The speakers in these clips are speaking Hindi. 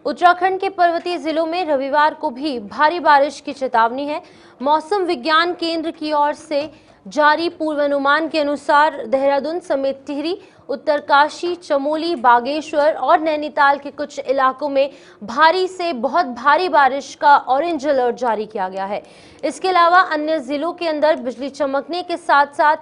उत्तराखंड के पर्वतीय जिलों में रविवार को भी भारी बारिश की चेतावनी है। मौसम विज्ञान केंद्र की ओर से जारी पूर्वानुमान के अनुसार देहरादून समेत टिहरी, उत्तरकाशी, चमोली, बागेश्वर और नैनीताल के कुछ इलाकों में भारी से बहुत भारी बारिश का ऑरेंज अलर्ट जारी किया गया है। इसके अलावा अन्य जिलों के अंदर बिजली चमकने के साथ साथ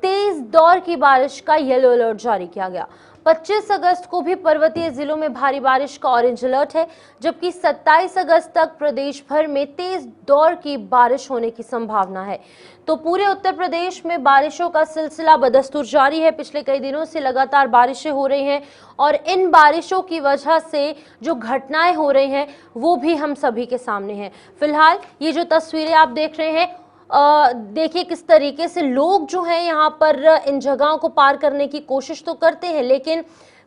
तेज दौर की बारिश का येलो अलर्ट जारी किया गया। 25 अगस्त को भी पर्वतीय जिलों में भारी बारिश का ऑरेंज अलर्ट है, जबकि 27 अगस्त तक प्रदेश भर में तेज दौर की बारिश होने की संभावना है। तो पूरे उत्तर प्रदेश में बारिशों का सिलसिला बदस्तूर जारी है। पिछले कई दिनों से लगातार बारिशें हो रही हैं और इन बारिशों की वजह से जो घटनाएं हो रही हैं वो भी हम सभी के सामने हैं। फिलहाल ये जो तस्वीरें आप देख रहे हैं, देखिए किस तरीके से लोग जो हैं यहाँ पर इन जगहों को पार करने की कोशिश तो करते हैं, लेकिन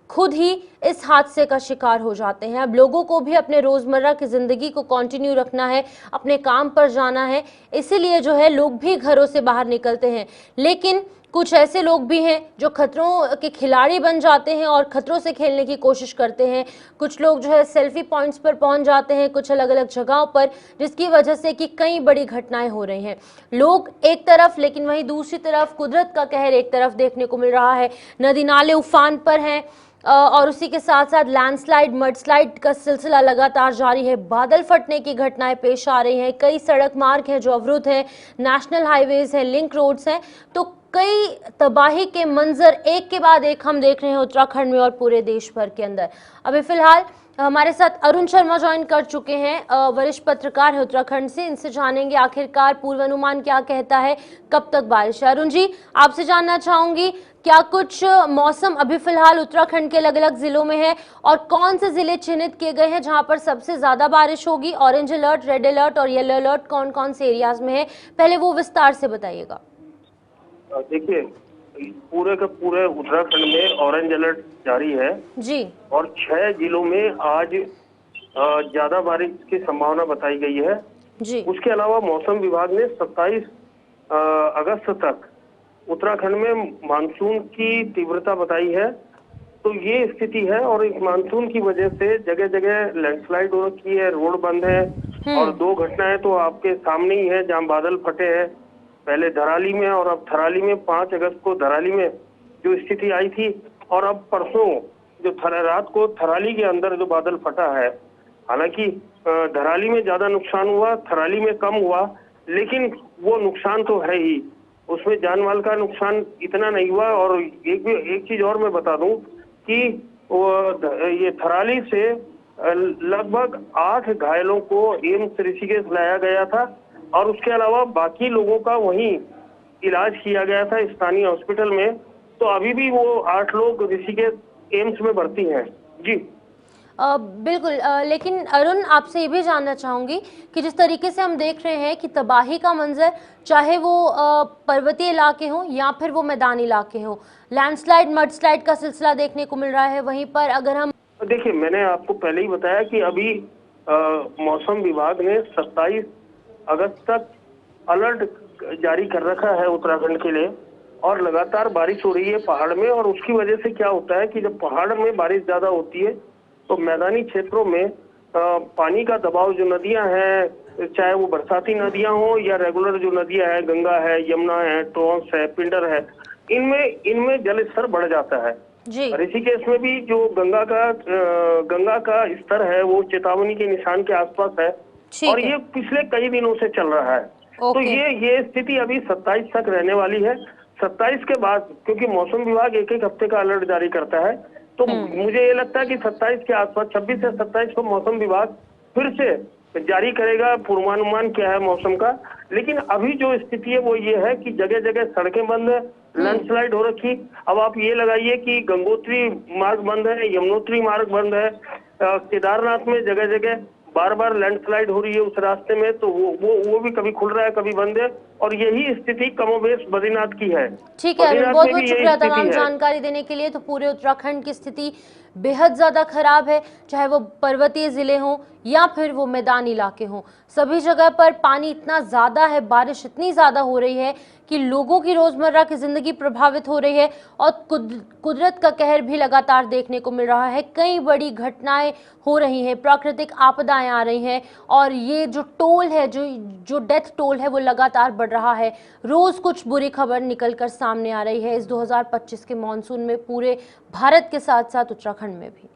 खुद ही इस हादसे का शिकार हो जाते हैं। अब लोगों को भी अपने रोजमर्रा की जिंदगी को कंटिन्यू रखना है, अपने काम पर जाना है, इसीलिए जो है लोग भी घरों से बाहर निकलते हैं। लेकिन कुछ ऐसे लोग भी हैं जो खतरों के खिलाड़ी बन जाते हैं और खतरों से खेलने की कोशिश करते हैं। कुछ लोग जो है सेल्फी पॉइंट्स पर पहुंच जाते हैं कुछ अलग अलग जगहों पर, जिसकी वजह से कि कई बड़ी घटनाएं हो रही हैं। लोग एक तरफ, लेकिन वहीं दूसरी तरफ कुदरत का कहर एक तरफ देखने को मिल रहा है। नदी नाले उफान पर हैं और उसी के साथ साथ लैंडस्लाइड, मडस्लाइड का सिलसिला लगातार जारी है। बादल फटने की घटनाएं पेश आ रही हैं। कई सड़क मार्ग हैं जो अवरुद्ध हैं, नेशनल हाईवेज हैं, लिंक रोड्स हैं। तो कई तबाही के मंजर एक के बाद एक हम देख रहे हैं उत्तराखंड में और पूरे देश भर के अंदर। अभी फिलहाल हमारे साथ अरुण शर्मा ज्वाइन कर चुके हैं, वरिष्ठ पत्रकार है उत्तराखंड से। इनसे जानेंगे आखिरकार पूर्वानुमान क्या कहता है, कब तक बारिश है। अरुण जी, आपसे जानना चाहूंगी क्या कुछ मौसम अभी फिलहाल उत्तराखंड के अलग अलग जिलों में है और कौन से जिले चिन्हित किए गए हैं जहां पर सबसे ज्यादा बारिश होगी? ऑरेंज अलर्ट, रेड अलर्ट और येलो अलर्ट कौन कौन से एरियाज में है, पहले वो विस्तार से बताइएगा। देखिए, पूरे के पूरे उत्तराखंड में ऑरेंज अलर्ट जारी है जी, और 6 जिलों में आज ज्यादा बारिश की संभावना बताई गई है जी। उसके अलावा मौसम विभाग ने 27 अगस्त तक उत्तराखंड में मानसून की तीव्रता बताई है। तो ये स्थिति है और इस मानसून की वजह से जगह जगह लैंडस्लाइड हो रखी है, रोड बंद है और 2 घटनाएं तो आपके सामने ही है जहां बादल फटे हैं, पहले धराली में और अब थराली में। 5 अगस्त को धराली में जो स्थिति आई थी और अब परसों जो रात को थराली के अंदर जो बादल फटा है। हालांकि धराली में ज्यादा नुकसान हुआ, थराली में कम हुआ, लेकिन वो नुकसान तो है ही, उसमें जान माल का नुकसान इतना नहीं हुआ। और एक चीज और मैं बता दूं कि ये थराली से लगभग 8 घायलों को एम्स ऋषिकेश लाया गया था और उसके अलावा बाकी लोगों का वहीं इलाज किया गया था स्थानीय हॉस्पिटल में। तो अभी भी वो 8 लोग ऋषिकेश एम्स में भर्ती हैं। जी बिल्कुल, लेकिन अरुण, आपसे ये भी जानना चाहूंगी कि जिस तरीके से हम देख रहे हैं कि तबाही का मंजर, चाहे वो पर्वतीय इलाके हों या फिर वो मैदानी इलाके हों, लैंडस्लाइड, मडस्लाइड का सिलसिला देखने को मिल रहा है। वहीं पर अगर हम देखिए, मैंने आपको पहले ही बताया कि अभी मौसम विभाग ने 27 अगस्त तक अलर्ट जारी कर रखा है उत्तराखंड के लिए और लगातार बारिश हो रही है पहाड़ में। और उसकी वजह से क्या होता है कि जब पहाड़ में बारिश ज्यादा होती है तो मैदानी क्षेत्रों में पानी का दबाव, जो नदियां हैं, चाहे वो बरसाती नदियां हो या रेगुलर जो नदियां हैं, गंगा है, यमुना है, टोंस है, पिंडर है, इनमें जल स्तर बढ़ जाता है। ऋषिकेश में भी जो गंगा का स्तर है वो चेतावनी के निशान के आसपास है और ये पिछले कई दिनों से चल रहा है। तो ये स्थिति अभी 27 तक रहने वाली है। 27 के बाद, क्योंकि मौसम विभाग एक हफ्ते का अलर्ट जारी करता है, तो मुझे ये लगता है कि 27 के आसपास, 26 से 27 को मौसम विभाग फिर से जारी करेगा पूर्वानुमान क्या है मौसम का। लेकिन अभी जो स्थिति है वो ये है कि जगह जगह सड़कें बंद है, लैंडस्लाइड हो रखी। अब आप ये लगाइए कि गंगोत्री मार्ग बंद है, यमुनोत्री मार्ग बंद है, केदारनाथ में जगह जगह बार बार लैंडस्लाइड हो रही है उस रास्ते में, तो वो भी कभी खुल रहा है कभी बंद है। और यही स्थिति कमोबेश बदरीनाथ की है। ठीक है, बहुत बहुत शुक्रिया तमाम जानकारी देने के लिए। तो पूरे उत्तराखंड की स्थिति बेहद ज़्यादा खराब है, चाहे वो पर्वतीय ज़िले हों या फिर वो मैदानी इलाके हों। सभी जगह पर पानी इतना ज़्यादा है, बारिश इतनी ज़्यादा हो रही है कि लोगों की रोज़मर्रा की ज़िंदगी प्रभावित हो रही है और कुदरत का कहर भी लगातार देखने को मिल रहा है। कई बड़ी घटनाएं हो रही हैं, प्राकृतिक आपदाएं आ रही हैं और ये जो टोल है, जो डेथ टोल है, वो लगातार बढ़ रहा है। रोज़ कुछ बुरी खबर निकल कर सामने आ रही है इस 2025 के मानसून में, पूरे भारत के साथ साथ उत्तराखंड में भी।